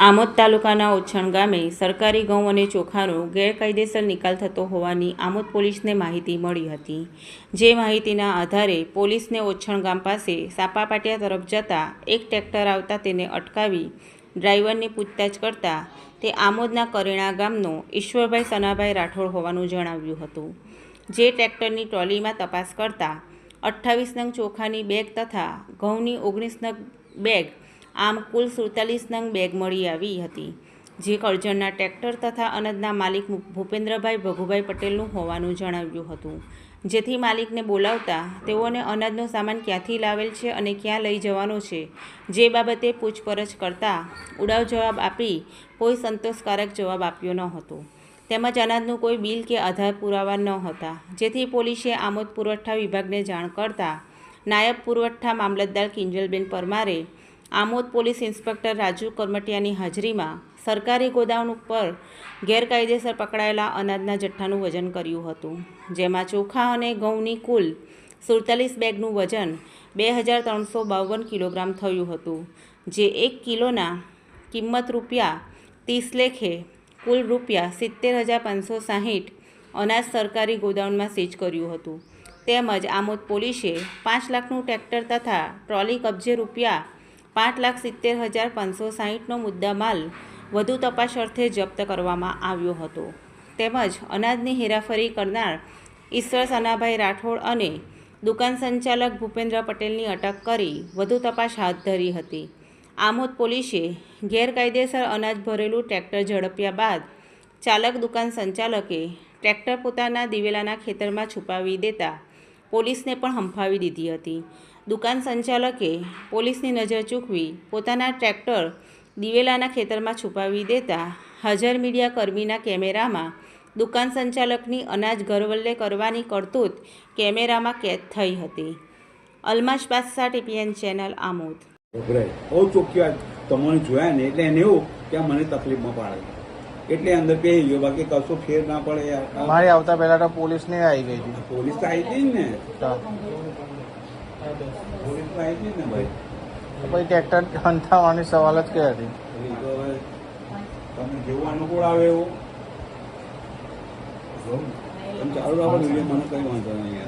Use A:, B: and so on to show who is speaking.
A: આમોદ તાલુકાના ઓછણ ગામે સરકારી ઘઉં અને ચોખાનો ગેરકાયદેસર નિકાલ થતો હોવાની આમોદ પોલીસને માહિતી મળી હતી। જે માહિતીના આધારે પોલીસને ઓછણ ગામ પાસે સાપાપાટિયા તરફ જતા એક ટ્રેક્ટર આવતા તેને અટકાવી ડ્રાઈવરની પૂછતાછ કરતા તે આમોદના કરેણા ગામનો ઈશ્વરભાઈ સનાભાઈ રાઠોડ હોવાનું જણાવ્યું હતું। જે ટ્રેક્ટરની ટ્રોલીમાં તપાસ કરતા 28 નંગ ચોખાની બેગ તથા ઘઉંની 19 નંગ બેગ આમ કુલ 47 નંગ બેગ મળી આવી હતી। જે કરજણના ટ્રેક્ટર તથા અનાજના માલિક ભૂપેન્દ્રભાઈ ભગુભાઈ પટેલનું હોવાનું જણાવ્યું હતું। જેથી માલિકને બોલાવતા તેઓને અનાજનો સામાન ક્યાંથી લાવેલ છે અને ક્યાં લઈ જવાનો છે જે બાબતે પૂછપરછ કરતા ઉડાવ જવાબ આપી કોઈ સંતોષકારક જવાબ આપ્યો ન હતો તેમજ અનાજનું કોઈ બિલ કે આધાર પુરાવા ન હતા। જેથી પોલીસે આમોદ પુરવઠા વિભાગને જાણ કરતા નાયબ પુરવઠા મામલતદાર કિંજલબેન પરમારે આમોદ પોલીસ ઇન્સ્પેક્ટર રાજુ કરમટિયાની હાજરીમાં સરકારી ગોડાઉન ઉપર ગેરકાયદેસર પકડાયેલા અનાજના જથ્થાનું વજન કર્યું હતું। જેમાં ચોખા અને ઘઉંની કુલ 47 બેગનું વજન 2352 કિલોગ્રામ થયું હતું। જે 1 કિલોના કિંમત ₹30 લેખે કુલ ₹70,560 અનાજ સરકારી ગોડાઉનમાં સીઝ કર્યું હતું। તેમજ આમોદ પોલીસે 5 લાખનું ટ્રેક્ટર તથા ટ્રોલી કબજે ₹5,70,560નો મુદ્દામાલ વધુ તપાસ અર્થે જપ્ત કરવામાં આવ્યો હતો। તેમજ અનાજની હેરાફેરી કરનાર ઈશ્વર સનાભાઈ રાઠોડ અને દુકાન સંચાલક ભૂપેન્દ્ર પટેલની અટક કરી વધુ તપાસ હાથ ધરી હતી। આમોદ પોલીસે ગેરકાયદેસર અનાજ ભરેલું ટ્રેક્ટર ઝડપ્યા બાદ ચાલક દુકાન સંચાલકે ટ્રેક્ટર પોતાના દિવેલાના ખેતરમાં છુપાવી દેતા પોલીસને પણ હંફાવી દીધી હતી। દુકાન સંચાલકે પોલીસની નજર ચૂકવી પોતાના ટ્રેક્ટર દિવેલાના ખેતરમાં છુપાવી દેતા હાજર મીડિયા કર્મીના કેમેરામાં દુકાન સંચાલકની અનાજ ઘરવલ્લે કરવાની કરતૂત કેમેરામાં કેદ થઈ હતી। અલમાશ બાદશાહ TPN ચેનલ આમોદ।
B: ચોખ્ખી તમને જોયા ને એટલે એને એવું કે મને તકલીફમાં પાડે એટલે અંદર પહેરી ગયો, બાકી કશો ફેર ના પડે યાર।
C: મારી આવતા પહેલા તો પોલીસ ને આવી ગઈ હતી।
B: પોલીસ તો આવી હતી ને, પોલીસ તો આવી હતી ને ભાઈ,
C: પછી ટ્રેક્ટર હંથાવાની સવાલ જ કઈ હતી।
B: તમે જેવું અનુકૂળ આવે એવું ચાલુ રાખો, મને કઈ વાંધો નહીં યાર।